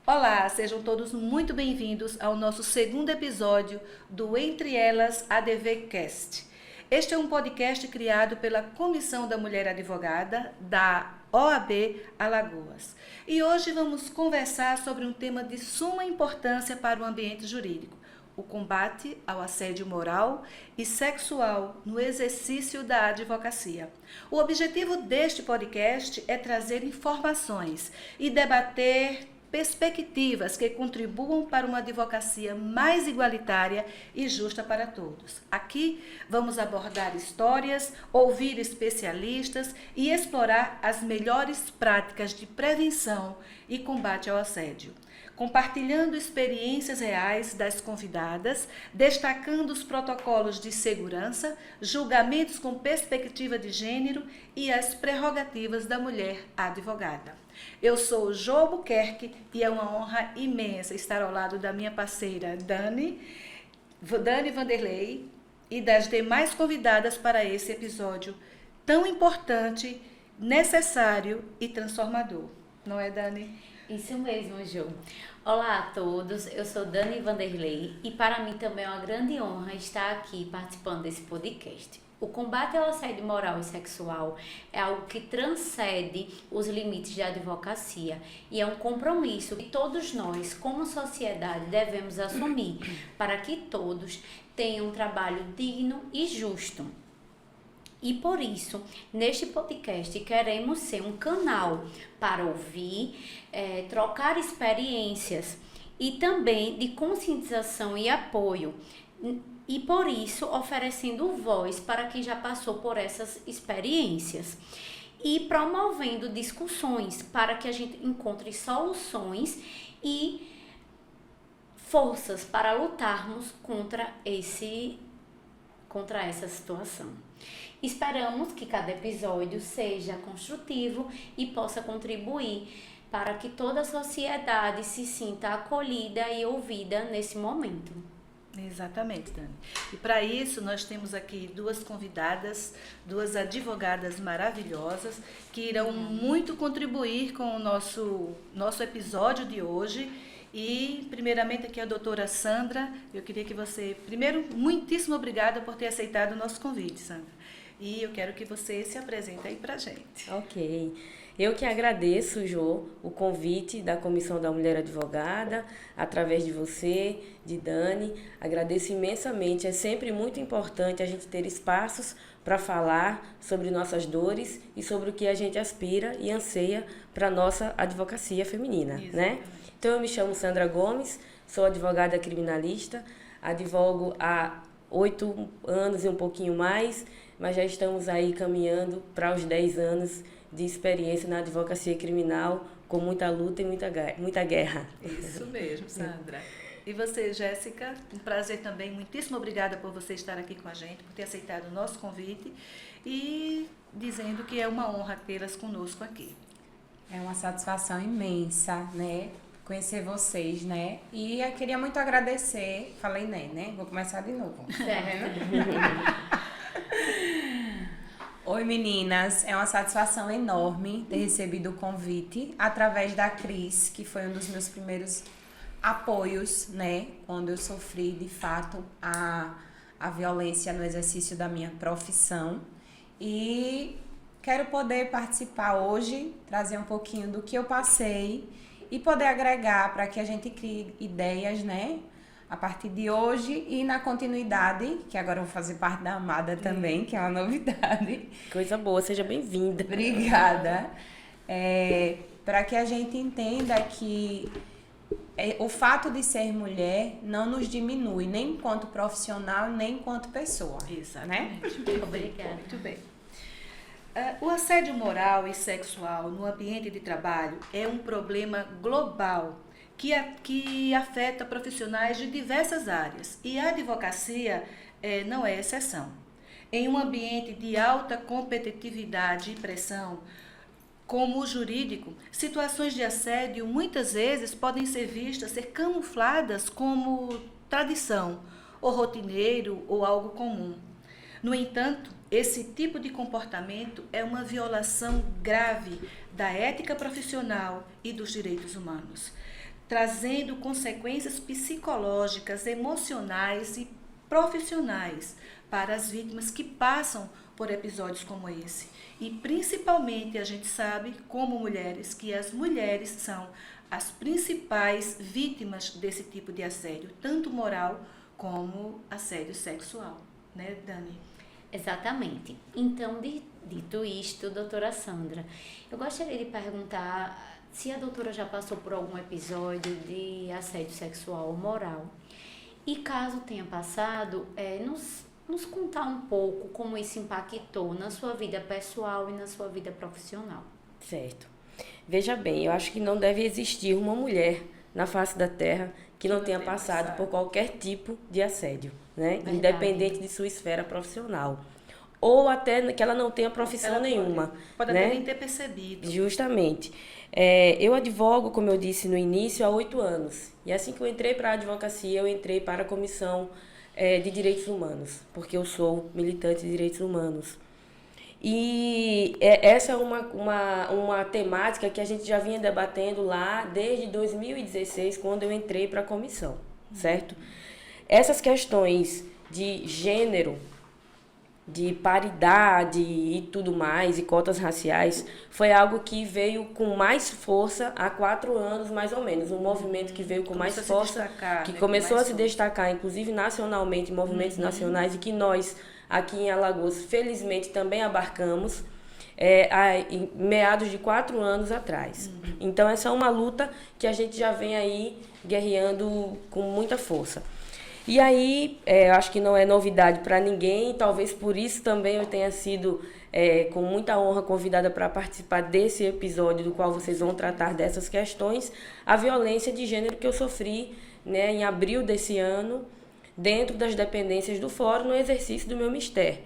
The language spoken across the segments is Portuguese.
Olá, sejam todos muito bem-vindos ao nosso segundo episódio do Entre Elas ADV Cast. Este é um podcast criado pela Comissão da Mulher Advogada da OAB Alagoas. E hoje vamos conversar sobre um tema de suma importância para o ambiente jurídico: o combate ao assédio moral e sexual no exercício da advocacia. O objetivo deste podcast é trazer informações e debater perspectivas que contribuam para uma advocacia mais igualitária e justa para todos. Aqui vamos abordar histórias, ouvir especialistas e explorar as melhores práticas de prevenção e combate ao assédio, compartilhando experiências reais das convidadas, destacando os protocolos de segurança, julgamentos com perspectiva de gênero e as prerrogativas da mulher advogada. Eu sou Jo Albuquerque e é uma honra imensa estar ao lado da minha parceira Dani Vanderlei e das demais convidadas para esse episódio tão importante, necessário e transformador. Não é, Dani? Isso mesmo, Jo. Olá a todos, eu sou Dani Vanderlei e para mim também é uma grande honra estar aqui participando desse podcast. O combate ao assédio moral e sexual é algo que transcende os limites da advocacia e é um compromisso que todos nós, como sociedade, devemos assumir para que todos tenham um trabalho digno e justo. E por isso, neste podcast, queremos ser um canal para ouvir, trocar experiências e também de conscientização e apoio. E por isso, oferecendo voz para quem já passou por essas experiências. E promovendo discussões para que a gente encontre soluções e forças para lutarmos contra essa situação. Esperamos que cada episódio seja construtivo e possa contribuir para que toda a sociedade se sinta acolhida e ouvida nesse momento. Exatamente, Dani. E para isso nós temos aqui duas convidadas, duas advogadas maravilhosas que irão muito contribuir com o nosso episódio de hoje. E primeiramente aqui a doutora Sandra, eu queria que você, primeiro, muitíssimo obrigada por ter aceitado o nosso convite, Sandra. E eu quero que você se apresente aí pra gente. Ok. Eu que agradeço, Jo, o convite da Comissão da Mulher Advogada, através de você, de Dani. Agradeço imensamente. É sempre muito importante a gente ter espaços para falar sobre nossas dores e sobre o que a gente aspira e anseia para a nossa advocacia feminina, né? Então, eu me chamo Sandra Gomes, sou advogada criminalista, advogo há 8 anos e um pouquinho mais, mas já estamos aí caminhando para os 10 anos de experiência na advocacia criminal, com muita luta e muita guerra. Isso mesmo, Sandra. E você, Jéssica, um prazer também. Muitíssimo obrigada por você estar aqui com a gente, por ter aceitado o nosso convite e dizendo que é uma honra tê-las conosco aqui. É uma satisfação imensa, né? Conhecer vocês, né? E eu queria muito agradecer. Falei né? Vou começar de novo. Certo. Oi, meninas. É uma satisfação enorme ter recebido o convite através da Cris, que foi um dos meus primeiros apoios, né? Quando eu sofri, de fato, a violência no exercício da minha profissão. E quero poder participar hoje, trazer um pouquinho do que eu passei e poder agregar para que a gente crie ideias, né? A partir de hoje e na continuidade, que agora eu vou fazer parte da Amada também, que é uma novidade. Coisa boa, seja bem-vinda. Obrigada. Para que a gente entenda que o fato de ser mulher não nos diminui, nem enquanto profissional, nem enquanto pessoa. Exatamente. Né? Obrigada. Muito bem. O assédio moral e sexual no ambiente de trabalho é um problema global que afeta profissionais de diversas áreas e a advocacia não é exceção. Em um ambiente de alta competitividade e pressão, como o jurídico, situações de assédio muitas vezes podem ser camufladas como tradição, ou rotineiro, ou algo comum. No entanto, esse tipo de comportamento é uma violação grave da ética profissional e dos direitos humanos. trazendo consequências psicológicas, emocionais e profissionais para as vítimas que passam por episódios como esse. E principalmente a gente sabe, como mulheres, que as mulheres são as principais vítimas desse tipo de assédio, tanto moral como assédio sexual, né, Dani? Exatamente. Então, dito isto, doutora Sandra, eu gostaria de perguntar se a doutora já passou por algum episódio de assédio sexual ou moral. E caso tenha passado, nos contar um pouco como isso impactou na sua vida pessoal e na sua vida profissional. Certo. Veja bem, eu acho que não deve existir uma mulher na face da Terra que não tenha passado por qualquer tipo de assédio, né? Verdade. Independente de sua esfera profissional. Ou até que ela não tenha profissão nenhuma. Pode né? até nem ter percebido. Justamente. Eu advogo, como eu disse no início, há 8 anos. E assim que eu entrei para a advocacia, eu entrei para a Comissão de Direitos Humanos, porque eu sou militante de direitos humanos. E essa é uma temática que a gente já vinha debatendo lá desde 2016, quando eu entrei para a comissão, certo? Essas questões de gênero, de paridade e tudo mais, e cotas raciais, foi algo que veio com mais força há 4 anos, mais ou menos. Um movimento que veio com mais força, que começou a se destacar, inclusive nacionalmente, em movimentos nacionais, e que nós, aqui em Alagoas, felizmente também abarcamos, em meados de 4 anos atrás. Então, essa é uma luta que a gente já vem aí guerreando com muita força. E aí, eu acho que não é novidade para ninguém, talvez por isso também eu tenha sido, com muita honra, convidada para participar desse episódio do qual vocês vão tratar dessas questões, a violência de gênero que eu sofri, né, em abril desse ano, dentro das dependências do fórum, no exercício do meu mistério,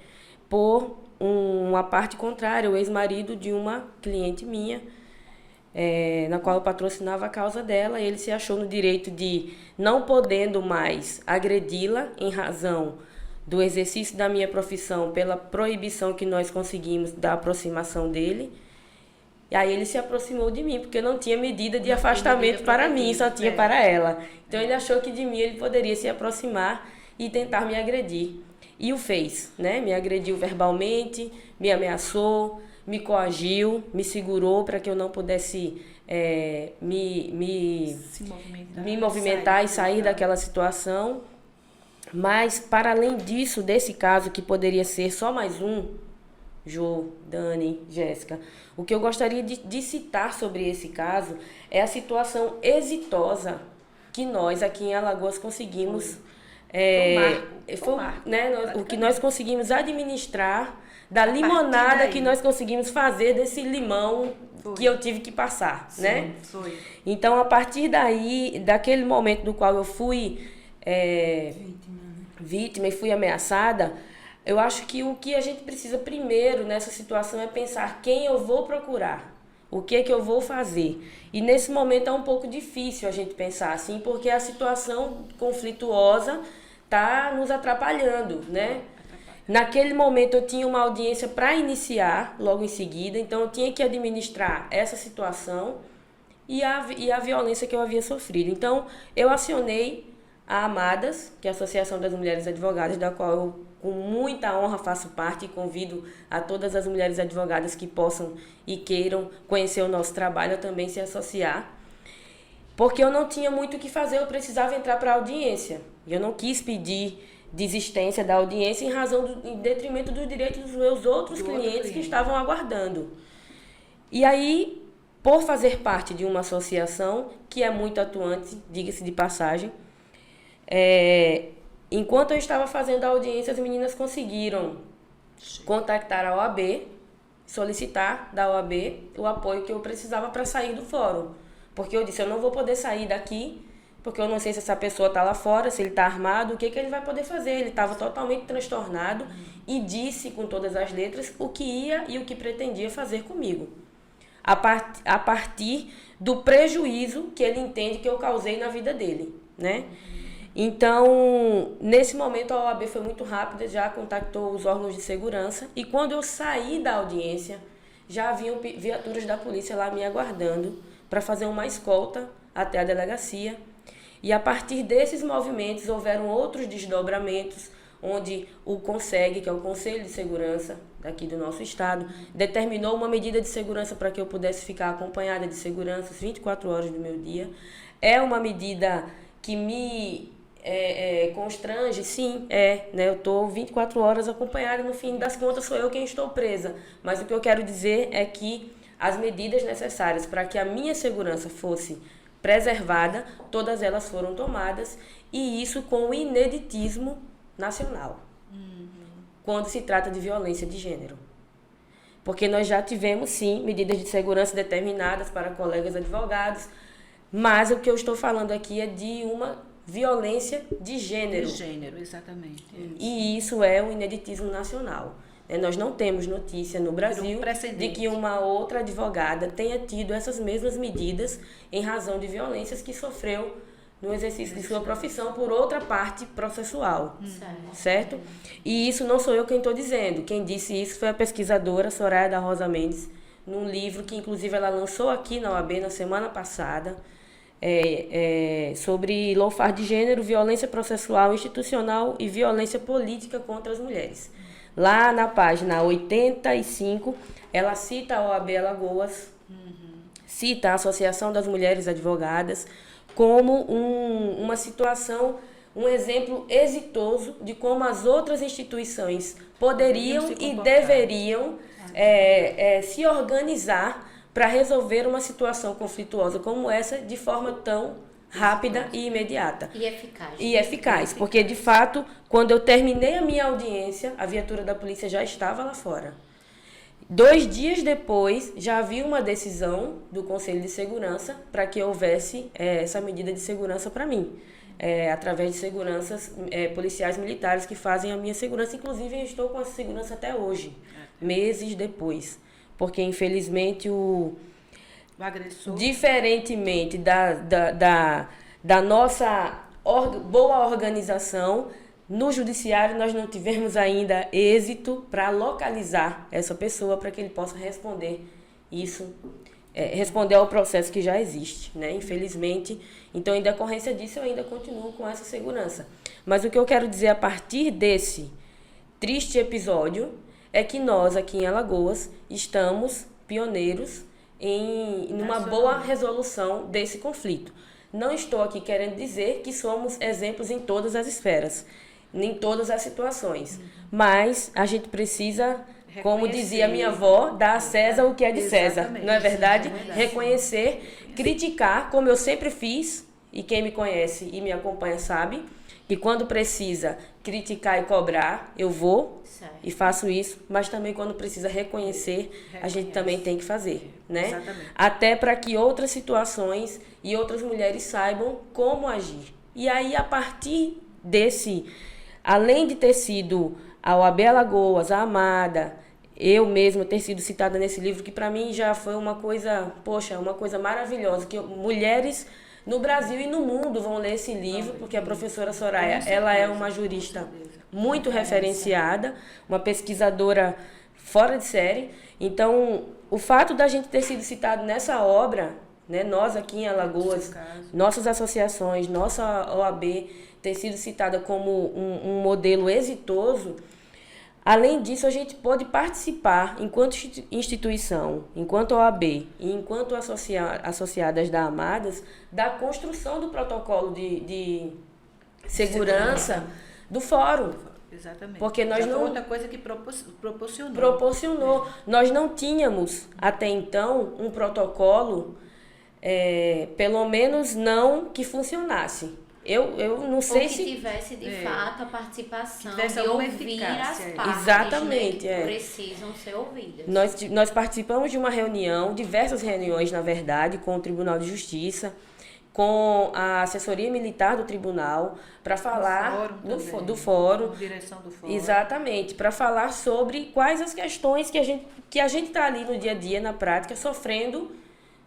por uma parte contrária, o ex-marido de uma cliente minha, na qual eu patrocinava a causa dela. Ele se achou no direito de, não podendo mais agredi-la em razão do exercício da minha profissão, pela proibição que nós conseguimos da aproximação dele. E aí ele se aproximou de mim, porque não tinha medida de afastamento para mim, só tinha para ela. Então ele achou que de mim ele poderia se aproximar e tentar me agredir. E o fez, né? Me agrediu verbalmente, me ameaçou, me coagiu, me segurou para que eu não pudesse me movimentar e sair daquela situação. Mas, para além disso, desse caso, que poderia ser só mais um, Jô, Dani, Jéssica, o que eu gostaria de citar sobre esse caso é a situação exitosa que nós aqui em Alagoas conseguimos, o que nós conseguimos administrar, da limonada que nós conseguimos fazer desse limão que eu tive que passar, sim, né? Foi. Então, a partir daí, daquele momento do qual eu fui vítima e fui ameaçada, eu acho que o que a gente precisa primeiro nessa situação é pensar quem eu vou procurar, o que é que eu vou fazer. E nesse momento é um pouco difícil a gente pensar assim, porque a situação conflituosa está nos atrapalhando, né? Naquele momento eu tinha uma audiência para iniciar logo em seguida, então eu tinha que administrar essa situação e a violência que eu havia sofrido. Então eu acionei a Amadas, que é a Associação das Mulheres Advogadas, da qual eu com muita honra faço parte, e convido a todas as mulheres advogadas que possam e queiram conhecer o nosso trabalho a também se associar, porque eu não tinha muito o que fazer, eu precisava entrar para a audiência. Eu não quis pedir desistência da audiência em detrimento dos direitos dos meus outros clientes que estavam aguardando. E aí, por fazer parte de uma associação que é muito atuante, diga-se de passagem, enquanto eu estava fazendo a audiência, as meninas conseguiram contactar a OAB, solicitar da OAB o apoio que eu precisava para sair do fórum. Porque eu disse, eu não vou poder sair daqui, porque eu não sei se essa pessoa está lá fora, se ele está armado, o que ele vai poder fazer. Ele estava totalmente transtornado e disse com todas as letras o que ia e o que pretendia fazer comigo. A partir do prejuízo que ele entende que eu causei na vida dele, né? Então, nesse momento a OAB foi muito rápida, já contactou os órgãos de segurança, e quando eu saí da audiência, já haviam viaturas da polícia lá me aguardando para fazer uma escolta até a delegacia. E a partir desses movimentos houveram outros desdobramentos, onde o CONSEG, que é o Conselho de Segurança daqui do nosso estado, determinou uma medida de segurança para que eu pudesse ficar acompanhada de segurança as 24 horas do meu dia. É uma medida que me constrange, sim, né? Eu estou 24 horas acompanhada, no fim das contas sou eu quem estou presa. Mas o que eu quero dizer é que as medidas necessárias para que a minha segurança fosse preservada, todas elas foram tomadas, e isso com o ineditismo nacional, quando se trata de violência de gênero. Porque nós já tivemos, sim, medidas de segurança determinadas para colegas advogados, mas o que eu estou falando aqui é de uma violência de gênero. De gênero, exatamente. E isso é um ineditismo nacional. Nós não temos notícia no Brasil de que uma outra advogada tenha tido essas mesmas medidas em razão de violências que sofreu no exercício de sua profissão por outra parte processual, certo? E isso não sou eu quem estou dizendo. Quem disse isso foi a pesquisadora Soraya da Rosa Mendes, num livro que inclusive ela lançou aqui na OAB na semana passada, sobre lawfare de gênero, violência processual institucional e violência política contra as mulheres. Lá na página 85, ela cita a OAB Alagoas, cita a Associação das Mulheres Advogadas, como uma situação, um exemplo exitoso de como as outras instituições poderiam e deveriam se organizar para resolver uma situação conflituosa como essa de forma tão rápida e imediata. E eficaz. E eficaz, porque de fato, quando eu terminei a minha audiência, a viatura da polícia já estava lá fora. 2 dias depois, já havia uma decisão do Conselho de Segurança para que houvesse essa medida de segurança para mim, através de seguranças policiais militares que fazem a minha segurança. Inclusive, eu estou com essa segurança até hoje, meses depois, porque infelizmente o agressor, diferentemente da nossa boa organização, no judiciário nós não tivemos ainda êxito para localizar essa pessoa para que ele possa responder isso, responder ao processo que já existe, né? Infelizmente. Então, em decorrência disso, eu ainda continuo com essa segurança. Mas o que eu quero dizer a partir desse triste episódio é que nós, aqui em Alagoas, estamos pioneiros em uma boa resolução desse conflito. Não estou aqui querendo dizer que somos exemplos em todas as esferas, em todas as situações, mas a gente precisa, como dizia minha avó, dar a César o que é de César, não é verdade? Reconhecer, criticar, como eu sempre fiz, e quem me conhece e me acompanha sabe, que quando precisa criticar e cobrar, eu vou e faço isso, mas também quando precisa reconhecer, a gente também tem que fazer, né? Exatamente. Até para que outras situações e outras mulheres saibam como agir. E aí, a partir desse, além de ter sido a OAB Alagoas, a Amada, eu mesma ter sido citada nesse livro, que para mim já foi uma coisa, uma coisa maravilhosa, que mulheres no Brasil e no mundo vão ler esse livro, porque a professora Soraya, ela é uma jurista muito referenciada, uma pesquisadora fora de série. Então, o fato da gente ter sido citado nessa obra, né, nós aqui em Alagoas, nossas associações, nossa OAB, ter sido citada como um modelo exitoso, além disso, a gente pode participar, enquanto instituição, enquanto OAB e enquanto associadas da Amadas, da construção do protocolo de segurança do fórum. Exatamente. Porque nós não... outra coisa que proporcionou. Proporcionou. Nós não tínhamos, até então, um protocolo, pelo menos não que funcionasse. Eu não sei se... Ou que tivesse, de fato, a participação tivesse de alguma ouvir eficácia. as partes, Exatamente, né, que precisam ser ouvidas. Nós participamos de uma reunião, diversas reuniões, na verdade, com o Tribunal de Justiça, com a assessoria militar do tribunal, para falar do fórum. Direção do fórum. Exatamente, para falar sobre quais as questões que a gente está ali no dia a dia, na prática, sofrendo,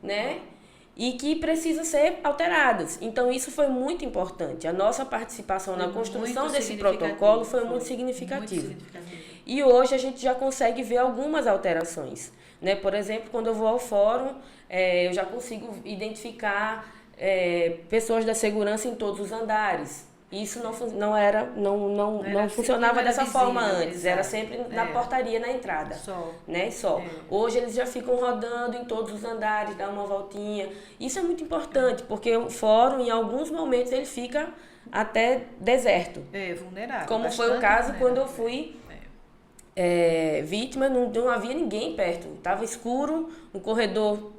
né? E que precisam ser alteradas. Então, isso foi muito importante. A nossa participação na construção desse protocolo foi muito significativa. E hoje a gente já consegue ver algumas alterações, né? Por exemplo, quando eu vou ao fórum, eu já consigo identificar pessoas da segurança em todos os andares. Isso não funcionava dessa visível, forma antes, exato. era sempre na portaria, na entrada. Só. Hoje eles já ficam rodando em todos os andares, dá uma voltinha. Isso é muito importante, porque o fórum, em alguns momentos, ele fica até deserto. Vulnerável. Como foi o caso quando eu fui vítima, não havia ninguém perto. Estava escuro, um corredor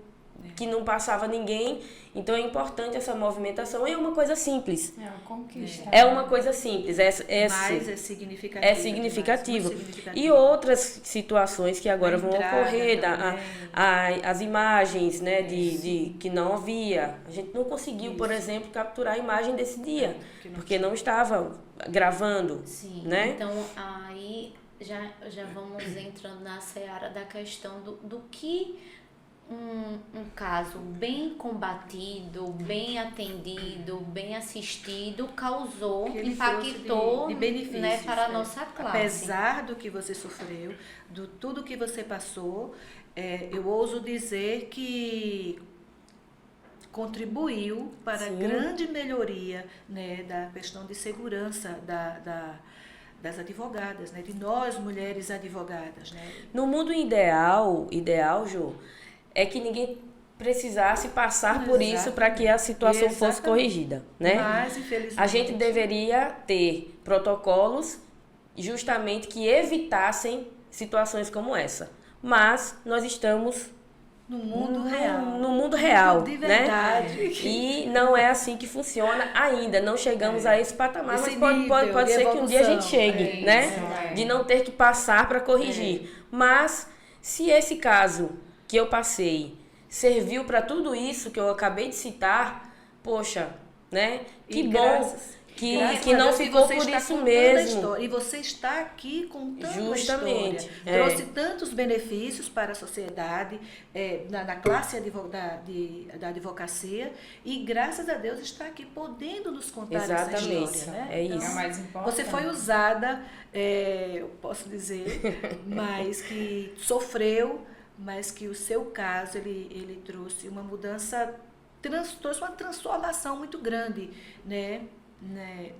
que não passava ninguém. Então é importante essa movimentação. E é uma coisa simples. É uma conquista. É uma coisa simples. Mas é significativo. É significativo. Demais, muito significativo. E outras situações que agora vão entrada ocorrer, também. as imagens, né, de que não havia. A gente não conseguiu, por exemplo, capturar a imagem desse dia, porque não estava gravando. Sim, né? Então aí já vamos entrando na seara da questão do que um caso bem combatido, bem atendido, bem assistido causou, Que ele impactou trouxe de benefícios, né, para a nossa classe. Apesar do que você sofreu, do tudo que você passou, eu ouso dizer que contribuiu para a grande melhoria, né, da questão de segurança das advogadas, né, de nós mulheres advogadas. Né? No mundo ideal, Jô, é que ninguém precisasse passar por isso para que a situação fosse corrigida, né? Mas, infelizmente, a gente deveria ter protocolos justamente que evitassem situações como essa. Mas nós estamos no mundo real, de verdade. Né? E não é assim que funciona ainda. Não chegamos a esse patamar, Esse mas pode ser que um dia a gente chegue, né? De não ter que passar para corrigir. Mas se esse caso que eu passei serviu para tudo isso que eu acabei de citar, poxa, né? Que bom que não ficou por isso mesmo. E você está aqui contando justamente a história. Trouxe tantos benefícios para a sociedade, na classe da advocacia, e graças a Deus está aqui podendo nos contar essa história. Né? É isso. É o mais importante. Você foi usada, eu posso dizer, mas que sofreu, mas que o seu caso ele trouxe uma mudança, trouxe uma transformação muito grande, né,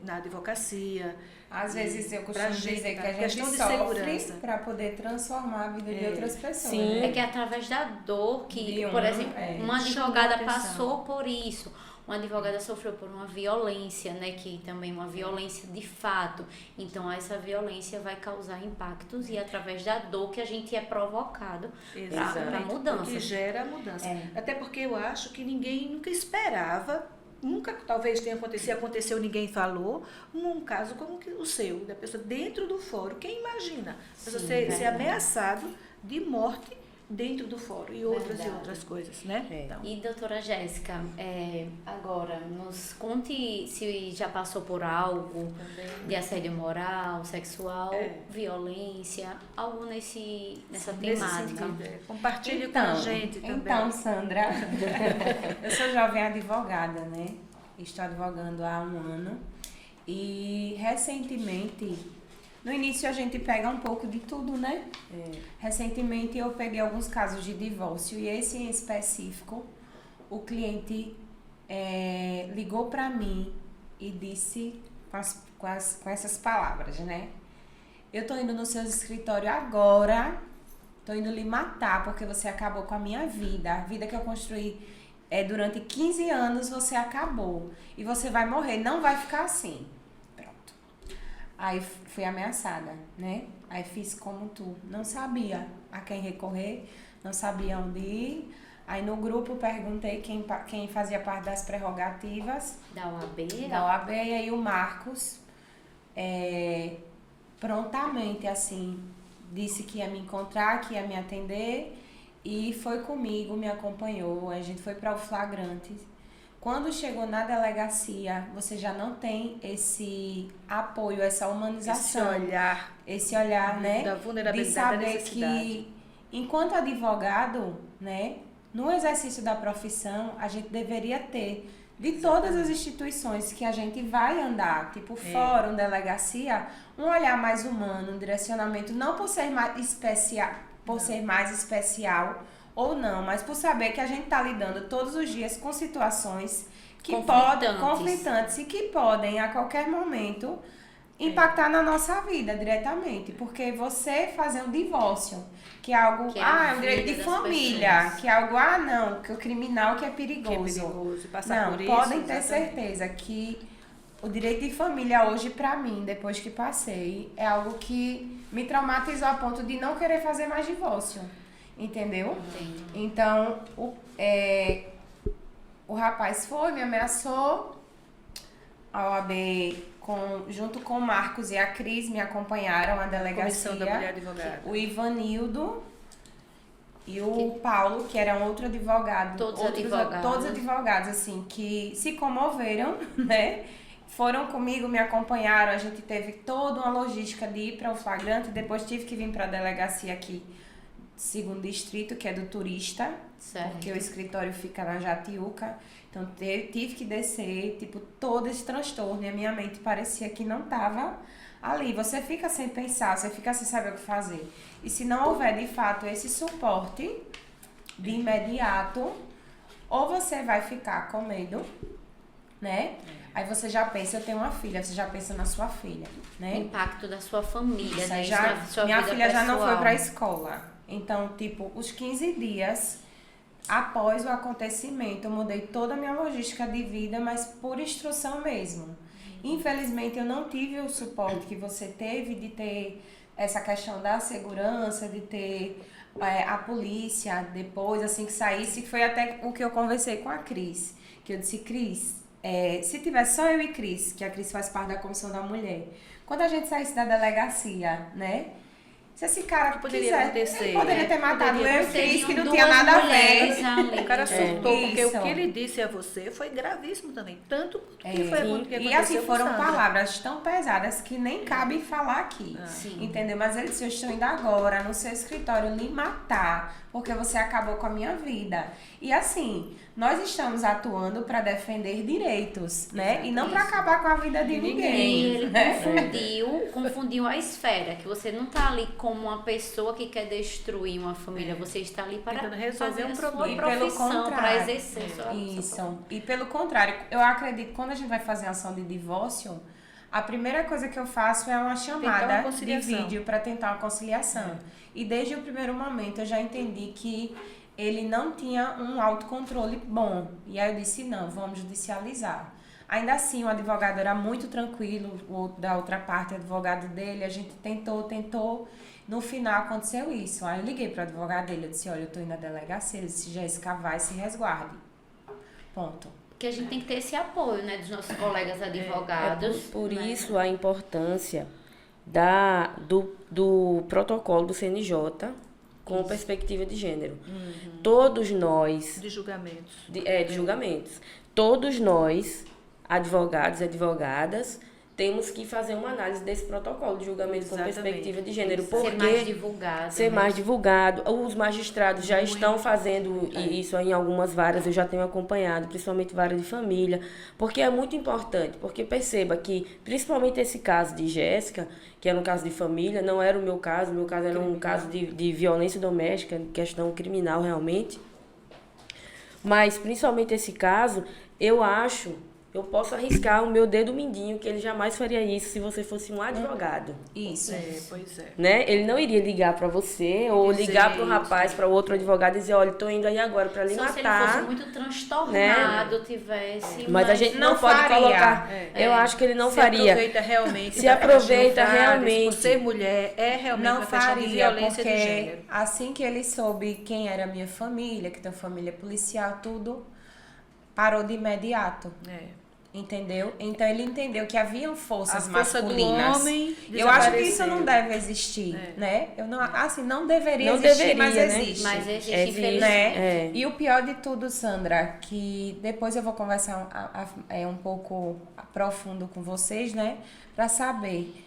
na advocacia. Às vezes eu costumo dizer que a gente questão de sofre segurança para poder transformar a vida de outras pessoas. Sim. Né? É que é através da dor que, por exemplo, uma Chama advogada atenção. passou por isso. Uma advogada sofreu por uma violência, né, que também uma violência de fato. Então, essa violência vai causar impactos e através da dor que a gente é provocado para mudança. Que gera a mudança. Até porque eu acho que ninguém nunca esperava, talvez tenha aconteceu, ninguém falou, num caso como o seu, da pessoa dentro do fórum. Quem imagina? Você ser ameaçado de morte dentro do fórum e outras coisas, né? Então. E doutora Jéssica, agora nos conte se já passou por algo de assédio moral, sexual, violência, algo nessa temática. Compartilhe com a gente também. Então, Sandra, eu sou jovem advogada, né? Estou advogando há 1 ano e recentemente, no início a gente pega um pouco de tudo, né? Recentemente eu peguei alguns casos de divórcio e esse em específico, o cliente ligou para mim e disse com essas palavras, né? Eu tô indo no seu escritório agora, tô indo lhe matar porque você acabou com a minha vida. A vida que eu construí durante 15 anos você acabou e você vai morrer, não vai ficar assim. Aí fui ameaçada, né? Aí fiz como tu. Não sabia a quem recorrer, não sabia onde ir. Aí no grupo perguntei quem fazia parte das prerrogativas. Da OAB? Da OAB, e aí o Marcos prontamente, assim, disse que ia me encontrar, que ia me atender. E foi comigo, me acompanhou. A gente foi para o flagrante. Quando chegou na delegacia, você já não tem esse apoio, essa humanização. Esse olhar, né? Da vulnerabilidade, de saber da necessidade. que, enquanto advogado, né? No exercício da profissão, a gente deveria ter, de todas as instituições que a gente vai andar, tipo fórum, delegacia, um olhar mais humano, um direcionamento, não por ser mais especial, ou não, mas por saber que a gente está lidando todos os dias com situações conflitantes e que podem a qualquer momento impactar na nossa vida diretamente, porque você fazer um divórcio, que é algo, é um direito de família, pessoas. Que é algo, não, que o criminal que é perigoso. Passar não, por podem isso, ter certeza que o direito de família hoje, pra mim, depois que passei, é algo que me traumatizou a ponto de não querer fazer mais divórcio, entendeu? Entendi. Então, o rapaz me ameaçou, a OAB, junto com o Marcos e a Cris, me acompanharam à delegacia. Comissão da Mulher Advogada. O Ivanildo e o Paulo, que era outro advogado. Todos advogados, assim, que se comoveram, né? Foram comigo, me acompanharam, a gente teve toda uma logística de ir para o flagrante, depois tive que vir para a delegacia aqui, segundo distrito, que é do turista, certo. Porque o escritório fica na Jatiuca, então tive que descer, todo esse transtorno, e a minha mente parecia que não estava ali, você fica sem pensar, você fica sem saber o que fazer, e se não houver de fato esse suporte de imediato, ou você vai ficar com medo, né? Aí você já pensa, eu tenho uma filha, você já pensa na sua filha, né? O impacto da sua família, né? Minha filha já não foi pra escola. Então, os 15 dias após o acontecimento, eu mudei toda a minha logística de vida, mas por instrução mesmo. Infelizmente, eu não tive o suporte que você teve de ter essa questão da segurança, de ter a polícia depois, assim que saísse, que foi até o que eu conversei com a Cris, que eu disse, Cris, se tivesse só eu e Cris, que a Cris faz parte da Comissão da Mulher, quando a gente saísse da delegacia, né? Se esse cara poderia ter matado eu e Cris, que não tinha nada a ver. O cara surtou, porque o que ele disse a você foi gravíssimo também. Tanto que foi o que aconteceu. E assim, foram palavras tão pesadas que nem cabe falar aqui. Entendeu? Mas ele disse, eu estou indo agora no seu escritório lhe matar, porque você acabou com a minha vida. E assim, nós estamos atuando para defender direitos, né? Exato, e não para acabar com a vida de ninguém. E ele confundiu a esfera, que você não está ali como uma pessoa que quer destruir uma família, você está ali para resolver um problema, e profissão, para exercer sua Isso. E pelo contrário, eu acredito que quando a gente vai fazer ação de divórcio, a primeira coisa que eu faço é uma chamada de vídeo para tentar uma conciliação. E desde o primeiro momento eu já entendi que ele não tinha um autocontrole bom. E aí eu disse, não, vamos judicializar. Ainda assim, o advogado era muito tranquilo, da outra parte, o advogado dele, a gente tentou. No final aconteceu isso. Aí eu liguei para o advogado dele, eu disse, olha, eu tô indo na delegacia. Ele disse, Jéssica, vai, se resguarde. Ponto. Porque a gente tem que ter esse apoio, né, dos nossos colegas advogados. Por isso a importância do protocolo do CNJ com perspectiva de gênero. Todos nós... De julgamentos. De julgamentos. Todos nós, advogados e advogadas, temos que fazer uma análise desse protocolo de julgamento com perspectiva de gênero. Porque ser mais divulgado. Ser mais divulgado. Os magistrados já estão fazendo isso em algumas varas, eu já tenho acompanhado, principalmente vara de família, porque é muito importante, porque perceba que, principalmente esse caso de Jéssica, que era um caso de família, não era o meu caso era um caso de violência doméstica, questão criminal realmente, mas principalmente esse caso, eu posso arriscar o meu dedo mindinho que ele jamais faria isso se você fosse um advogado. Isso. Pois é. Né? Ele não iria ligar pra você ou ligar pro rapaz, pra outro advogado e dizer, olha, tô indo aí agora pra lhe matar. Se ele fosse muito transtornado, tivesse... Mas a gente não pode colocar... Eu acho que ele não faria. Se aproveita realmente. Por ser mulher, realmente não uma questão de violência de gênero. Assim que ele soube quem era a minha família, que tem família policial, tudo, parou de imediato. Entendeu? Então ele entendeu que haviam forças masculinas. Do homem eu acho que isso não deve existir, né? Eu não, assim, não deveria existir, mas existe. Mas existe, infelizmente. E o pior de tudo, Sandra, que depois eu vou conversar um pouco profundo com vocês, né? Para saber.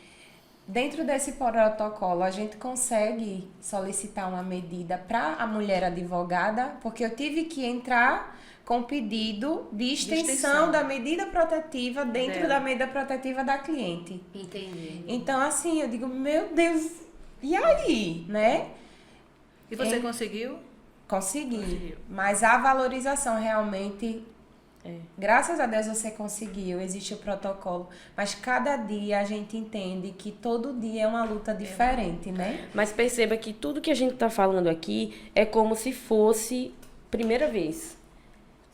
Dentro desse protocolo, a gente consegue solicitar uma medida para a mulher advogada, porque eu tive que entrar com pedido de extensão da medida protetiva dentro da medida protetiva da cliente. Entendi. Então, assim, eu digo, meu Deus, e aí, né? E você conseguiu? Consegui. Mas a valorização realmente Graças a Deus você conseguiu, existe o protocolo, mas cada dia a gente entende que todo dia é uma luta diferente, né? Mas perceba que tudo que a gente está falando aqui é como se fosse primeira vez.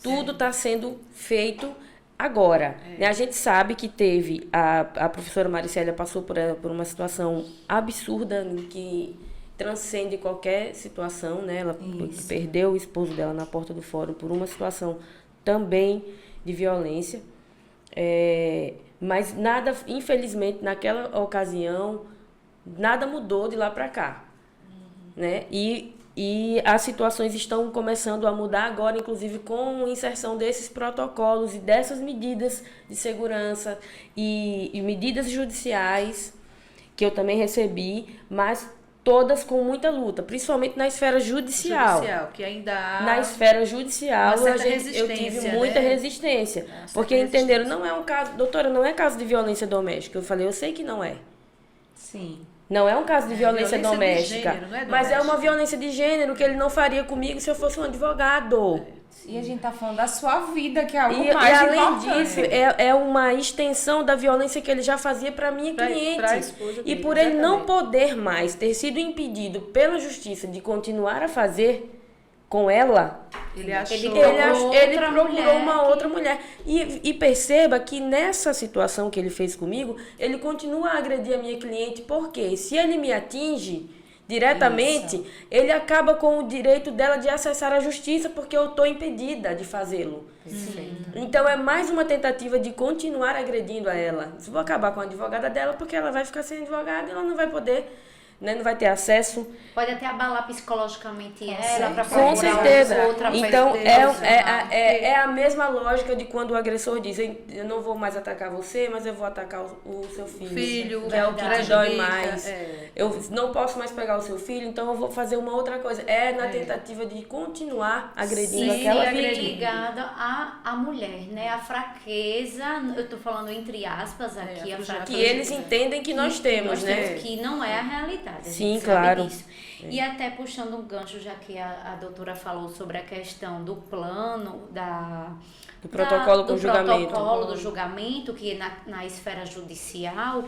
Tudo está sendo feito agora. Né? A gente sabe que teve, a professora Maricélia passou por uma situação absurda que transcende qualquer situação, né? Ela perdeu o esposo dela na porta do fórum por uma situação também de violência. Mas nada, infelizmente, naquela ocasião, nada mudou de lá para cá. Né? E as situações estão começando a mudar agora, inclusive com a inserção desses protocolos e dessas medidas de segurança e medidas judiciais que eu também recebi, mas todas com muita luta, principalmente na esfera judicial. Que ainda há na esfera judicial, eu tive muita resistência. Porque entenderam, não é um caso, doutora, não é caso de violência doméstica. Eu falei, eu sei que não é. Sim. Não é um caso de violência doméstica, de gênero, não é mas é uma violência de gênero que ele não faria comigo se eu fosse um advogado. E a gente tá falando da sua vida, que é algo E mais além importante. disso, é uma extensão da violência que ele já fazia para minha cliente. Pra esposa E dele, por ele não exatamente. poder mais ter sido impedido pela justiça de continuar a fazer com ela, Ele achou ele procurou mulher uma que- outra mulher. E perceba que nessa situação que ele fez comigo, ele continua a agredir a minha cliente, porque se ele me atinge diretamente, ele acaba com o direito dela de acessar a justiça, porque eu estou impedida de fazê-lo. Então é mais uma tentativa de continuar agredindo a ela. Eu vou acabar com a advogada dela, porque ela vai ficar sem advogada e ela não vai poder, né, não vai ter acesso. Pode até abalar psicologicamente ela para Com certeza. outra Então, pessoa. é a mesma lógica de quando o agressor diz, eu não vou mais atacar você, mas eu vou atacar o seu filho. Que é o que te dói mais. Eu não posso mais pegar o seu filho, então eu vou fazer uma outra coisa. É na tentativa de continuar agredindo aquela vítima. ligada à mulher, né? A fraqueza, eu tô falando entre aspas aqui, a fraqueza. Que eles entendem que nós temos, né? Que não é a realidade. A Sim, gente sabe claro. disso. E até puxando um gancho, já que a doutora falou sobre a questão do plano, Do protocolo do com julgamento. protocolo do julgamento, que é na esfera judicial,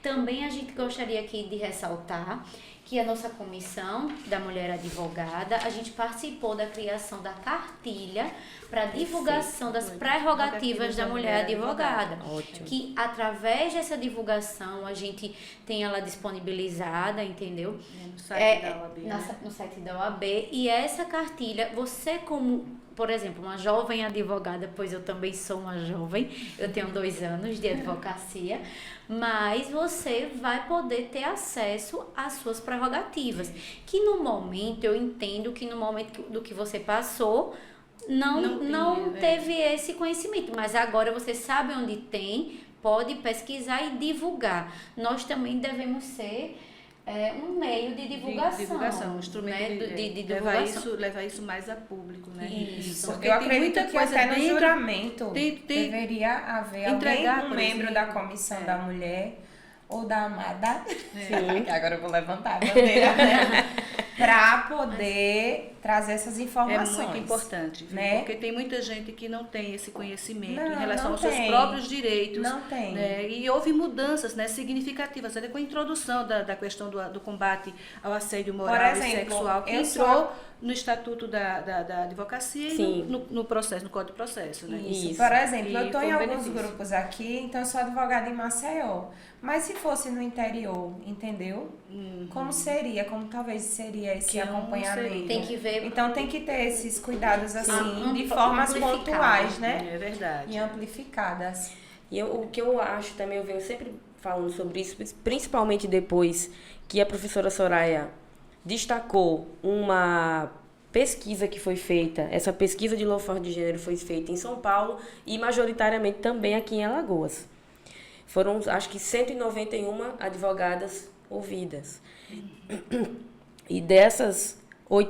também a gente gostaria aqui de ressaltar que a nossa comissão da mulher advogada, a gente participou da criação da cartilha para divulgação das prerrogativas da mulher advogada. Ótimo. Que através dessa divulgação a gente tem ela disponibilizada, entendeu? no site da OAB. No site da OAB. E essa cartilha, você como, por exemplo, uma jovem advogada, pois eu também sou uma jovem, eu tenho 2 anos de advocacia, mas você vai poder ter acesso às suas prerrogativas. Que no momento, eu entendo que no momento do que você passou, não teve esse conhecimento, mas agora você sabe onde tem, pode pesquisar e divulgar. Nós também devemos ser um meio de divulgação. Um instrumento né? de de divulgação. levar isso mais a público, né? Isso. Porque Eu tem acredito muita que coisa até no dentro, juramento tem- deveria haver entregar, alguém, um por membro exemplo. da comissão da mulher ou da amada, Sim. que agora eu vou levantar a bandeira, né? Para poder trazer essas É informações. muito importante, viu? né? Porque tem muita gente que não tem esse conhecimento Não, em relação não aos seus tem. próprios direitos. Não tem. Né? E houve mudanças, né, significativas, até com a introdução da questão do combate ao assédio moral exemplo, e sexual, que eu entrou no Estatuto da Advocacia Sim. e no processo, no Código de Processo. Né? Isso. Por exemplo, E eu estou foi em um alguns benefício. grupos aqui, então eu sou advogada em Maceió. Mas se fosse no interior, entendeu? Como seria? Como talvez seria esse Como acompanhamento? seria? Tem que ver. Então tem que ter esses cuidados assim, de Ampla- formas amplificado. pontuais, né? É verdade. E amplificadas. E o que eu acho também, eu venho sempre falando sobre isso, principalmente depois que a professora Soraya destacou uma pesquisa que foi feita, essa pesquisa de louvor de gênero foi feita em São Paulo e majoritariamente também aqui em Alagoas. Foram, acho que 191 advogadas ouvidas. E dessas,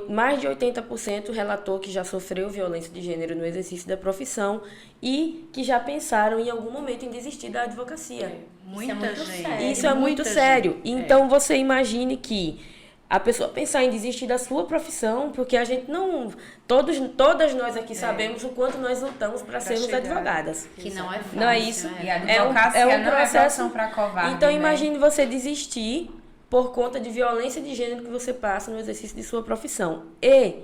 mais de 80% relatou que já sofreu violência de gênero no exercício da profissão e que já pensaram em algum momento em desistir da advocacia. Muita muito gente. sério. Isso é muito muita sério. gente. Então você imagine que a pessoa pensar em desistir da sua profissão, porque a gente não... Todas nós aqui sabemos o quanto nós lutamos para sermos chegar. advogadas. Que não é fácil. Não é isso? né? E a advocacia não é profissão para covarde, Então, né? imagine você desistir por conta de violência de gênero que você passa no exercício de sua profissão. E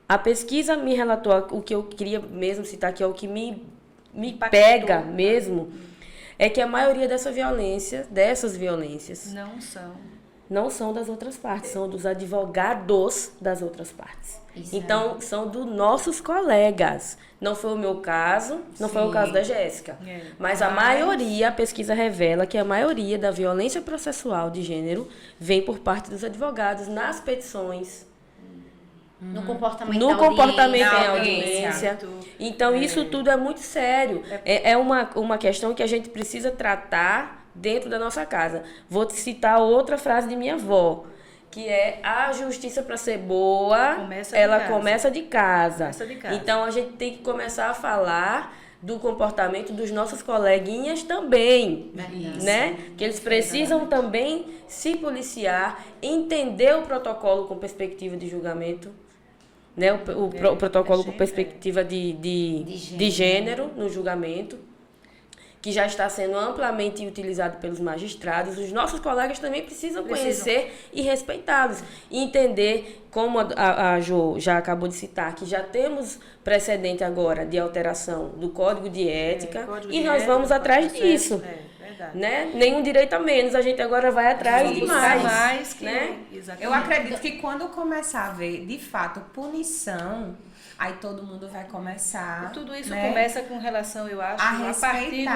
a pesquisa me relatou, o que eu queria mesmo citar aqui, é o que me pega mesmo, é que a maioria dessas violências, não são das outras partes, são dos advogados das outras partes. Isso Então, são dos nossos colegas. Não foi o meu caso, não foi o caso da Jéssica. Mas a maioria, a pesquisa revela que a maioria da violência processual de gênero vem por parte dos advogados nas petições, No comportamento no da comportamento em audiência. audiência. Então, isso tudo é muito sério. É uma questão que a gente precisa tratar dentro da nossa casa. Vou te citar outra frase de minha avó, que é: a justiça, para ser boa, começa de casa. Então, a gente tem que começar a falar do comportamento dos nossos coleguinhas também, né? Que eles precisam também se policiar, entender o protocolo com perspectiva de julgamento, né? O protocolo com perspectiva de gênero no julgamento, que já está sendo amplamente utilizado pelos magistrados. Os nossos colegas também precisam conhecer e respeitá-los. E entender, como a Jo já acabou de citar, que já temos precedente agora de alteração do Código de Ética, e nós vamos atrás disso. Né? Nenhum direito a menos, a gente agora vai atrás de mais. Né? Eu acredito que quando começar a ver, de fato, punição, aí todo mundo vai começar... E tudo isso, né, começa com relação, eu acho, a partir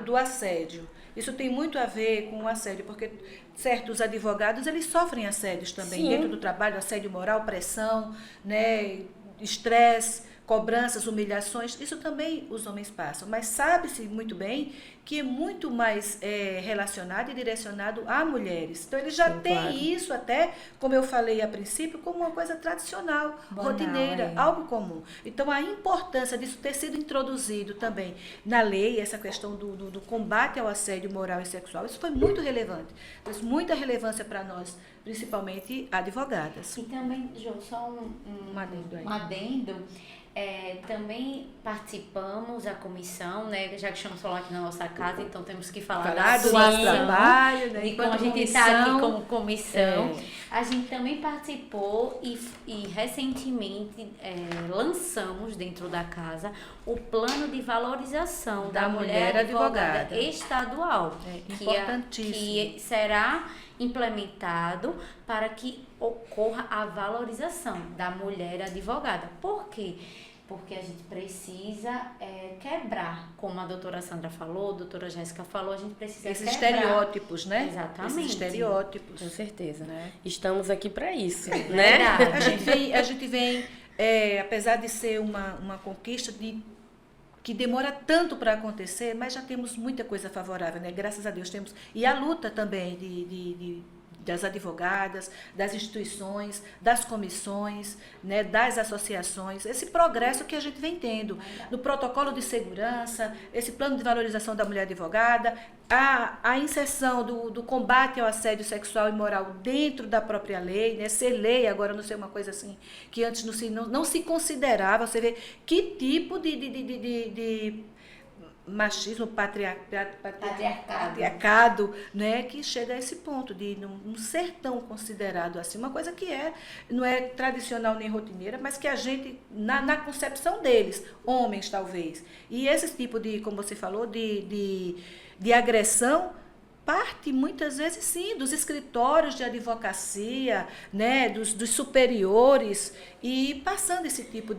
do assédio. Isso tem muito a ver com o assédio, porque certos advogados, eles sofrem assédios também, dentro do trabalho, assédio moral, pressão, né, estresse, cobranças, humilhações, isso também os homens passam. Mas sabe-se muito bem que é muito mais relacionado e direcionado a mulheres. Então, eles já têm isso até, como eu falei a princípio, como uma coisa tradicional, rotineira, algo comum. Então, a importância disso ter sido introduzido também na lei, essa questão do combate ao assédio moral e sexual, isso foi muito relevante. Teve muita relevância para nós, principalmente advogadas. E também, Jô, só um adendo. Também participamos da comissão, né? Já que estamos falando aqui na nossa casa, então temos que falar do nosso trabalho, né? E como a gente está aqui como comissão, a gente também participou e recentemente lançamos dentro da casa o plano de valorização da mulher advogada estadual, que será implementado para que ocorra a valorização da mulher advogada. Por quê? Porque a gente precisa quebrar, como a doutora Sandra falou, a doutora Jéssica falou, a gente precisa esses quebrar. Estereótipos, né? Exatamente. Esses estereótipos. Com certeza. Né? Estamos aqui para isso, né? Verdade. A gente vem apesar de ser uma conquista que demora tanto para acontecer, mas já temos muita coisa favorável, né? Graças a Deus temos. E a luta também das advogadas, das instituições, das comissões, né, das associações, esse progresso que a gente vem tendo no protocolo de segurança, esse plano de valorização da mulher advogada, a inserção do combate ao assédio sexual e moral dentro da própria lei, né, ser lei agora não ser uma coisa assim que antes não se considerava. Você vê que tipo de machismo, patriarcado, né, que chega a esse ponto de não ser tão considerado assim, uma coisa que não é tradicional nem rotineira, mas que a gente, na concepção deles, homens talvez, e esse tipo de, como você falou, de agressão, parte muitas vezes sim dos escritórios de advocacia, né, dos superiores, e passando esse tipo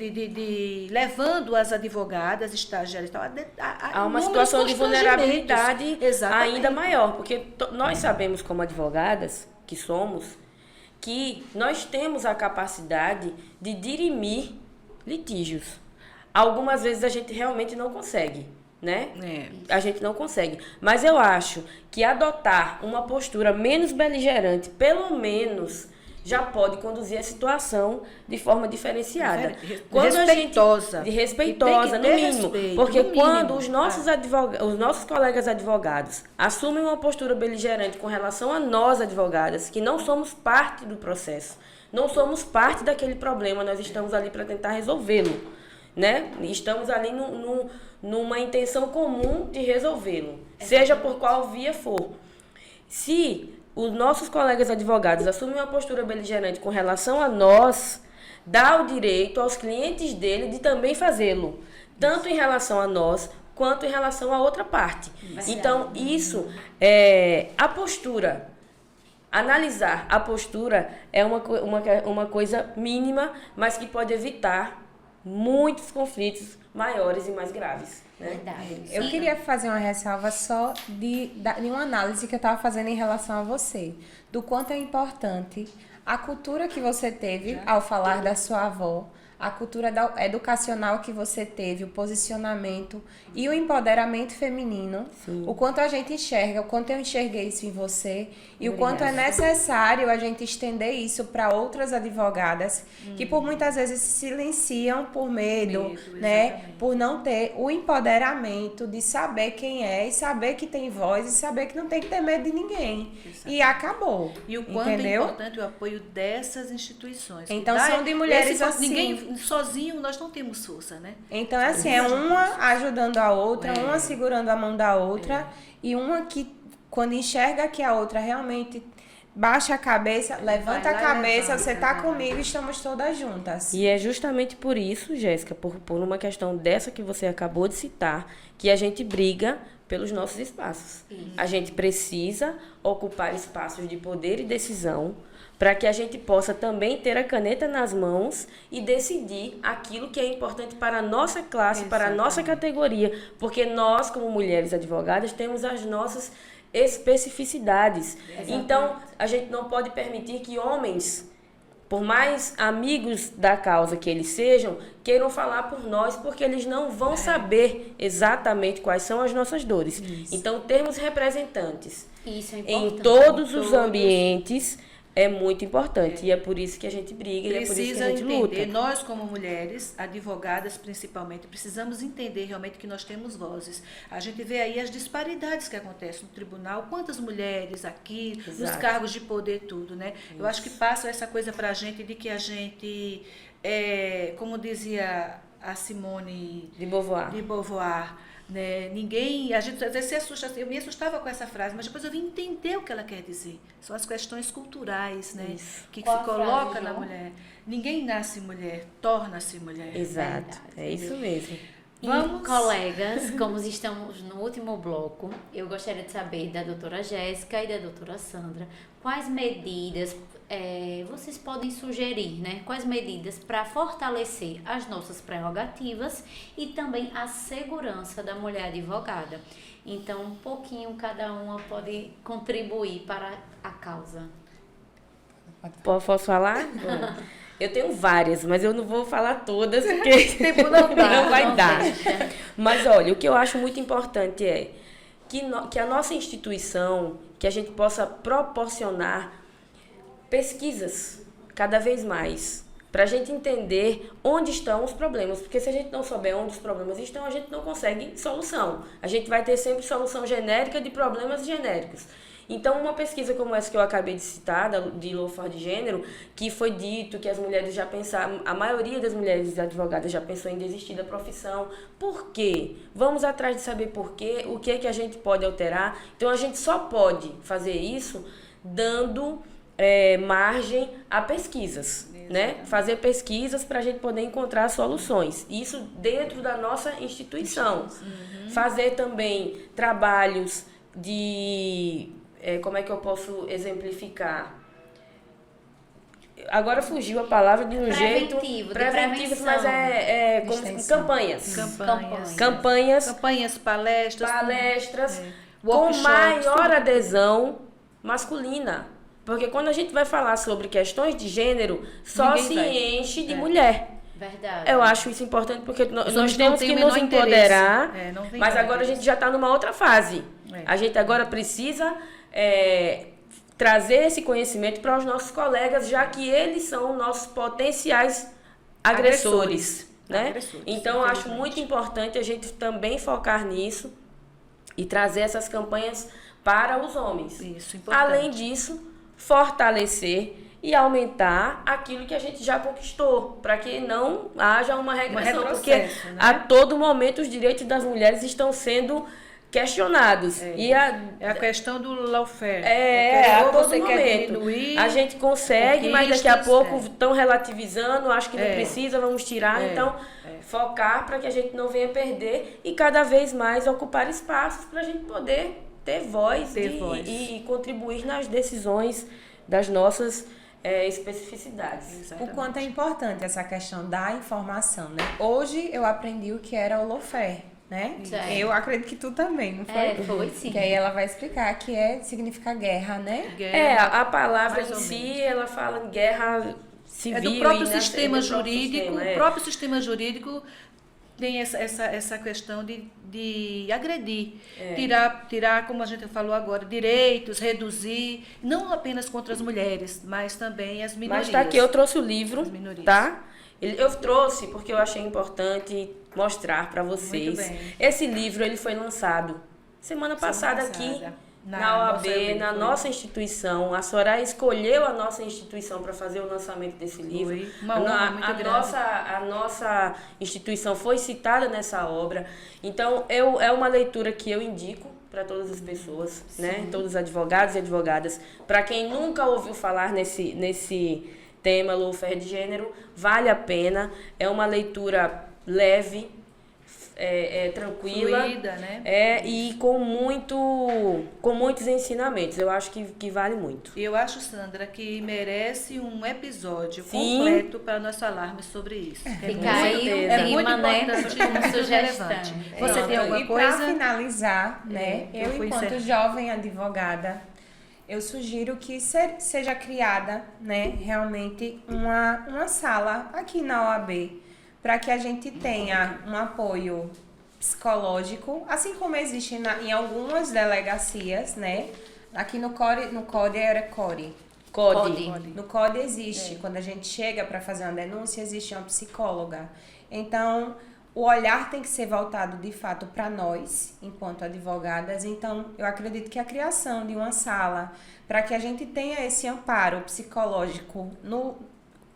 levando as advogadas, estagiárias, a uma situação de vulnerabilidade ainda maior, porque nós sabemos como advogadas que somos, que nós temos a capacidade de dirimir litígios. Algumas vezes a gente realmente não consegue, né? A gente não consegue. Mas eu acho que adotar uma postura menos beligerante, pelo menos já pode conduzir a situação de forma diferenciada. Respeitosa. Respeitosa, no mínimo. Porque no quando mínimo. os nossos colegas advogados assumem uma postura beligerante com relação a nós, advogadas, que não somos parte do processo, não somos parte daquele problema, nós estamos ali para tentar resolvê-lo, né? Estamos ali numa intenção comum de resolvê-lo, seja por qual via for. Se os nossos colegas advogados assumem uma postura beligerante com relação a nós, dá o direito aos clientes dele de também fazê-lo, tanto em relação a nós, quanto em relação a outra parte. Então, isso é a postura. Analisar a postura é uma coisa mínima, mas que pode evitar muitos conflitos maiores e mais graves. Né? Verdade. Eu queria fazer uma ressalva só de uma análise que eu estava fazendo em relação a você, do quanto é importante a cultura que você teve ao falar da sua avó, a cultura educacional que você teve, o posicionamento e o empoderamento feminino, o quanto a gente enxerga, o quanto eu enxerguei isso em você e o quanto é necessário a gente estender isso para outras advogadas que por muitas vezes se silenciam por medo, né? Por não ter o empoderamento de saber quem é e saber que tem voz e saber que não tem que ter medo de ninguém. E acabou. E o quanto entendeu? é importante o apoio dessas instituições. Então são de mulheres assim. Ninguém sozinho nós não temos força, né? Então, assim, é uma ajudando a outra, uma segurando a mão da outra, e uma que, quando enxerga que a outra realmente baixa a cabeça, levanta a cabeça, você tá comigo, estamos todas juntas. E é justamente por isso, Jéssica, por uma questão dessa que você acabou de citar, que a gente briga pelos nossos espaços. A gente precisa ocupar espaços de poder e decisão para que a gente possa também ter a caneta nas mãos e decidir aquilo que é importante para a nossa classe, para a nossa categoria, porque nós, como mulheres advogadas, temos as nossas especificidades. Então, a gente não pode permitir que homens, por mais amigos da causa que eles sejam, queiram falar por nós, porque eles não vão saber exatamente quais são as nossas dores. Então, termos representantes em todos os ambientes é muito importante. E é por isso que a gente briga, e é por isso que a gente luta. Nós, como mulheres, advogadas principalmente, precisamos entender realmente que nós temos vozes. A gente vê aí as disparidades que acontecem no tribunal, quantas mulheres aqui, nos cargos de poder, tudo, né? Isso. Eu acho que passa essa coisa para a gente de que a gente, como dizia a Simone de Beauvoir, né? A gente às vezes se assusta, eu me assustava com essa frase, mas depois eu vim entender o que ela quer dizer. São as questões culturais, né? Que se coloca na mulher. Ninguém nasce mulher, torna-se mulher. Exato, é isso mesmo. Vamos, colegas, como estamos no último bloco, eu gostaria de saber da doutora Jéssica e da doutora Sandra, quais medidas vocês podem sugerir, né? Quais medidas para fortalecer as nossas prerrogativas e também a segurança da mulher advogada. Então, um pouquinho cada uma pode contribuir para a causa. Posso falar? Eu tenho várias, mas eu não vou falar todas, porque tempo não vai dar. Mas olha, o que eu acho muito importante é que a nossa instituição, que a gente possa proporcionar pesquisas cada vez mais, para a gente entender onde estão os problemas, porque se a gente não souber onde os problemas estão, a gente não consegue solução. A gente vai ter sempre solução genérica de problemas genéricos. Então, uma pesquisa como essa que eu acabei de citar, de Lowford de Gênero, que foi dito que as mulheres já pensaram, a maioria das mulheres advogadas já pensou em desistir da profissão. Por quê? Vamos atrás de saber por quê, o que é que a gente pode alterar. Então, a gente só pode fazer isso dando margem a pesquisas, né? Fazer pesquisas para a gente poder encontrar soluções. Isso dentro da nossa instituição. Fazer também trabalhos de... como é que eu posso exemplificar? Agora fugiu a palavra de um jeito... Preventivos, mas como campanhas, palestras com maior adesão masculina. Porque quando a gente vai falar sobre questões de gênero, só se enche de mulher. Verdade. Eu acho isso importante porque nós temos que nos empoderar, mas agora a gente já está numa outra fase. A gente agora precisa trazer esse conhecimento para os nossos colegas, já que eles são nossos potenciais agressores, né? Então, eu acho muito importante a gente também focar nisso e trazer essas campanhas para os homens. Isso, importante. Além disso, fortalecer e aumentar aquilo que a gente já conquistou, para que não haja uma regressão, porque né? a todo momento os direitos das mulheres estão sendo questionados. É a questão do lawfare. A todo você momento. quer diminuir, a gente consegue, mas daqui a pouco estão relativizando, acho que não É. precisa, vamos tirar. Então, focar para que a gente não venha perder e cada vez mais ocupar espaços para a gente poder ter voz, e contribuir nas decisões das nossas especificidades. Exatamente. O quanto é importante essa questão da informação, né? Hoje eu aprendi o que era o lawfare, né? Certo. Eu acredito que tu também, não foi? Foi sim. Que aí ela vai explicar que significa guerra, né? Guerra, A palavra mais em ou si, ela fala em guerra civil. é do próprio e na- sistema do próprio jurídico. sistema, O próprio sistema jurídico tem essa questão de agredir, tirar, como a gente falou agora, direitos, reduzir, não apenas contra as mulheres, mas também as minorias. Mas tá aqui, eu trouxe o livro, As minorias. tá? Eu trouxe porque eu achei importante mostrar para vocês. Muito bem. Esse livro, ele foi lançado semana passada aqui na OAB, na nossa instituição. A Soraya escolheu a nossa instituição para fazer o lançamento desse livro. Foi uma honra muito grande. A nossa instituição foi citada nessa obra. Então, é uma leitura que eu indico para todas as pessoas, né? Todos os advogados e advogadas. Para quem nunca ouviu falar nesse tema, lawfare de gênero, vale a pena. É uma leitura leve, tranquila, Fluida, né? E com muitos ensinamentos. Eu acho que vale muito. Eu acho, Sandra, que merece um episódio Sim. completo para nós falarmos sobre isso. Fica aí o É muito tema, né? importante, Como muito sugestão. relevante. Você tem Pronto, alguma e coisa? para finalizar, né, eu eu fui enquanto encerrar. jovem advogada, eu sugiro que seja criada, né, realmente uma sala aqui na OAB, para que a gente tenha um apoio psicológico, assim como existe em algumas delegacias, né? Aqui no CODE era CODE. No CODE existe, quando a gente chega para fazer uma denúncia, existe uma psicóloga. Então, o olhar tem que ser voltado de fato para nós, enquanto advogadas. Então, eu acredito que a criação de uma sala para que a gente tenha esse amparo psicológico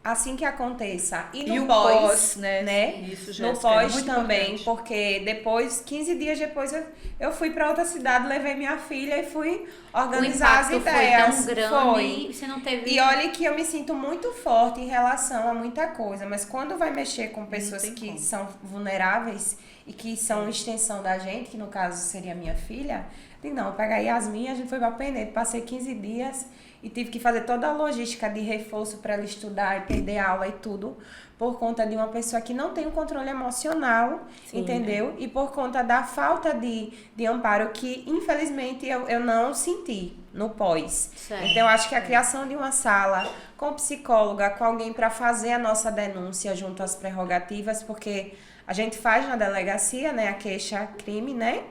assim que aconteça e no E o pós, pós, né? Isso, no Jéssica, pós é muito também, importante. porque 15 dias depois eu fui para outra cidade, levei minha filha e fui organizar as O impacto ideias. foi tão grande Foi. e você não teve... E olha que eu me sinto muito forte em relação a muita coisa, mas quando vai mexer com pessoas tem que como. são vulneráveis e que são extensão da gente, que no caso seria minha filha, eu digo, não, pega a Yasmin, a gente foi para Penedo, passei 15 dias e tive que fazer toda a logística de reforço para ela estudar e perder aula e tudo, por conta de uma pessoa que não tem o controle emocional, entendeu? E por conta da falta de amparo que, infelizmente, eu não senti no pós. Certo. Então, eu acho que a criação de uma sala com psicóloga, com alguém para fazer a nossa denúncia junto às prerrogativas, porque a gente faz na delegacia, né, a queixa-crime, né?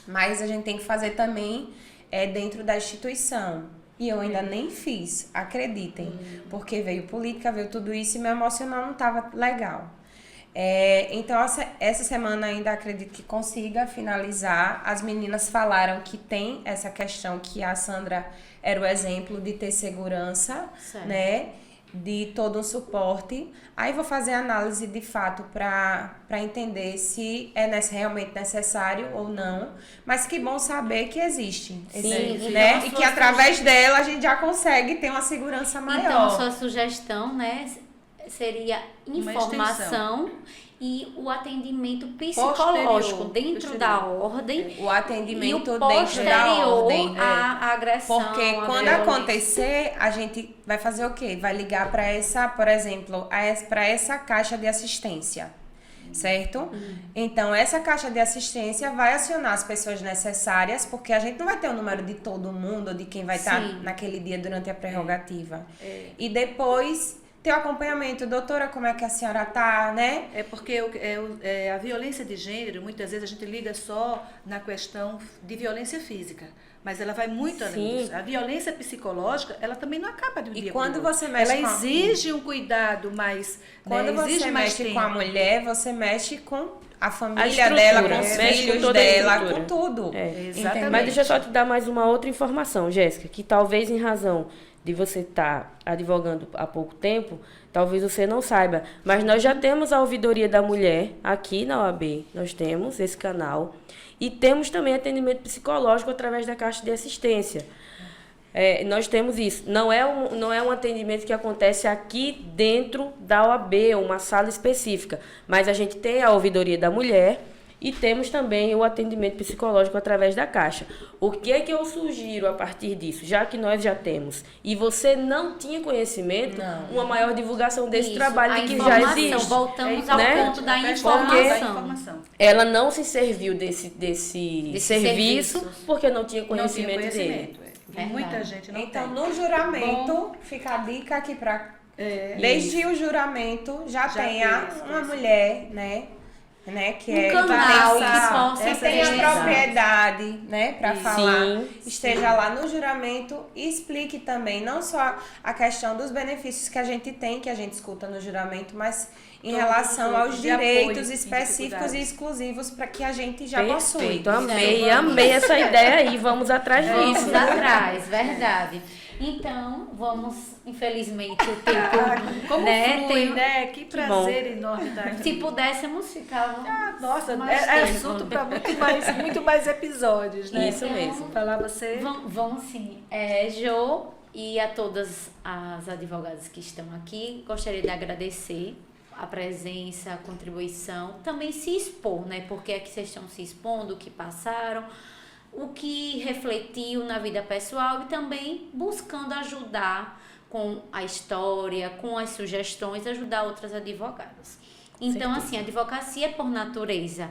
Mas a gente tem que fazer também dentro da instituição. E eu ainda nem fiz, acreditem. Porque veio política, veio tudo isso e meu emocional não estava legal. Então, essa semana ainda acredito que consiga finalizar. As meninas falaram que tem essa questão que a Sandra era o exemplo de ter segurança, Certo. né? De todo um suporte. Aí vou fazer análise de fato para entender se é realmente necessário ou não. Mas que bom saber que existe. Sim, né? então, E que através dela a gente já consegue ter uma segurança maior. Então, sua sugestão, né, seria Uma informação e o atendimento psicológico Posterior. dentro da ordem O atendimento e o dentro da posterior ordem. à agressão. Porque à quando violência. acontecer, a gente vai fazer o quê? Vai ligar para essa, por exemplo, para essa caixa de assistência, certo? Então, essa caixa de assistência vai acionar as pessoas necessárias, porque a gente não vai ter o número de todo mundo, ou de quem vai estar Sim. naquele dia durante a prerrogativa. E depois ter o acompanhamento. Doutora, como é que a senhora tá, né? É porque a violência de gênero, muitas vezes a gente liga só na questão de violência física, mas ela vai muito além disso. A violência psicológica, ela também não acaba de um dia quando pro você outro. mexe ela exige um cuidado mais, quando exige você mais mexe com a tempo. mulher, você mexe com a família estrutura, dela, com os mexe com filhos toda a dela, estrutura. com tudo. Exatamente. Mas deixa eu só te dar mais uma outra informação, Jéssica, que talvez em razão de você estar advogando há pouco tempo, talvez você não saiba, mas nós já temos a Ouvidoria da Mulher aqui na OAB, nós temos esse canal, e temos também atendimento psicológico através da Caixa de Assistência. Nós temos isso. Não é um atendimento que acontece aqui dentro da OAB, uma sala específica, mas a gente tem a Ouvidoria da Mulher e temos também o atendimento psicológico através da Caixa. O que é que eu sugiro a partir disso? Já que nós já temos e você não tinha conhecimento, uma maior divulgação desse Isso, trabalho a que já informação. existe. Voltamos ao né? ponto da Porque informação. ela não se serviu desse serviço serviço. porque não tinha Não tinha conhecimento dele. conhecimento. E muita gente não Então, tem. no juramento, fica a dica aqui pra... Desde o juramento, já tem uma mulher, né? Que Um canal que possa que tenha ter propriedade, né, para falar, Sim, esteja lá no juramento e explique também não só a questão dos benefícios que a gente tem, que a gente escuta no juramento, mas em Todos relação os aos outros de apoio direitos e específicos e dificuldades. exclusivos para que a gente já possui. Perfeito, amei essa ideia aí, vamos atrás disso. Vamos atrás, verdade. Então, vamos, infelizmente, o tempo, Como né, flui, tem- né? Que prazer enorme estar aqui. Se pudéssemos ficar Nossa, mais é tempo. assunto para muito mais episódios, né? Isso mesmo. Falar você. Vamos sim. Jo e a todas as advogadas que estão aqui, gostaria de agradecer a presença, a contribuição, também se expor, né? Porque é que vocês estão se expondo, o que passaram, o que refletiu na vida pessoal e também buscando ajudar com a história, com as sugestões, ajudar outras advogadas. Então, assim, a advocacia, por natureza,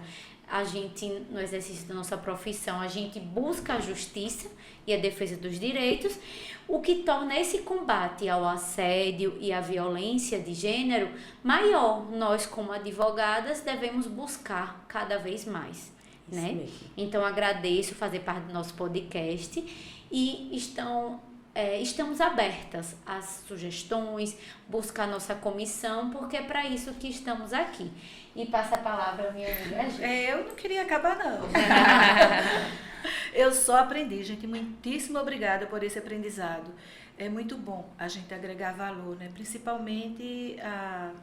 a gente, no exercício da nossa profissão, a gente busca a justiça e a defesa dos direitos, o que torna esse combate ao assédio e à violência de gênero maior. Nós, como advogadas, devemos buscar cada vez mais, né? mesmo. Então, agradeço fazer parte do nosso podcast e estamos abertas às sugestões, buscar nossa comissão, porque é para isso que estamos aqui. E passa a palavra à minha amiga Ju. Eu não queria acabar, não. Eu só aprendi, gente. Muitíssimo obrigada por esse aprendizado. É muito bom a gente agregar valor, né? Principalmente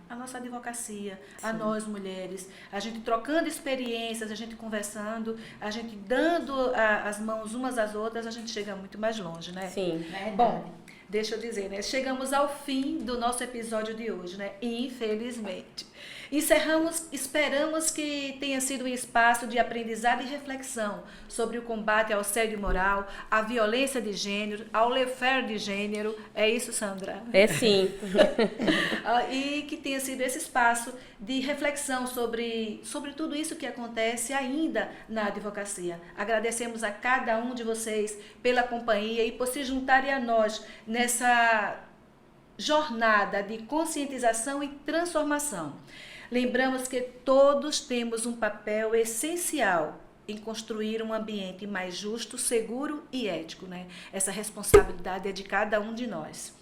a nossa advocacia, a nós mulheres, a gente trocando experiências, a gente conversando, a gente dando as mãos umas às outras, a gente chega muito mais longe, né? Sim. Bom, deixa eu dizer, né? Chegamos ao fim do nosso episódio de hoje, né? Infelizmente. Encerramos, esperamos que tenha sido um espaço de aprendizado e reflexão sobre o combate ao assédio moral, à violência de gênero, ao lawfare de gênero. É isso, Sandra? É sim. E que tenha sido esse espaço de reflexão sobre tudo isso que acontece ainda na advocacia. Agradecemos a cada um de vocês pela companhia e por se juntarem a nós nessa jornada de conscientização e transformação. Lembramos que todos temos um papel essencial em construir um ambiente mais justo, seguro e ético, né? Essa responsabilidade é de cada um de nós.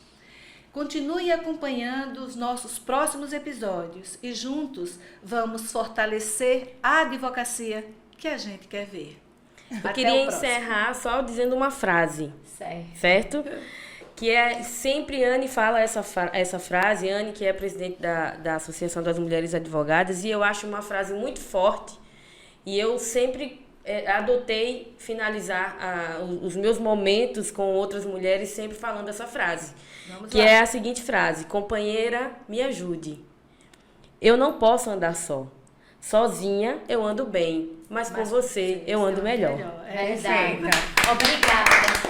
Continue acompanhando os nossos próximos episódios e juntos vamos fortalecer a advocacia que a gente quer ver. Eu queria encerrar só dizendo uma frase, certo? Que é, sempre Anne fala essa frase, Anne, que é presidente da Associação das Mulheres Advogadas, e eu acho uma frase muito forte, e eu sempre adotei finalizar os meus momentos com outras mulheres sempre falando essa frase, que é a seguinte frase: companheira, me ajude. Eu não posso andar só. Sozinha eu ando bem, mas com você eu ando melhor. É verdade. Obrigada.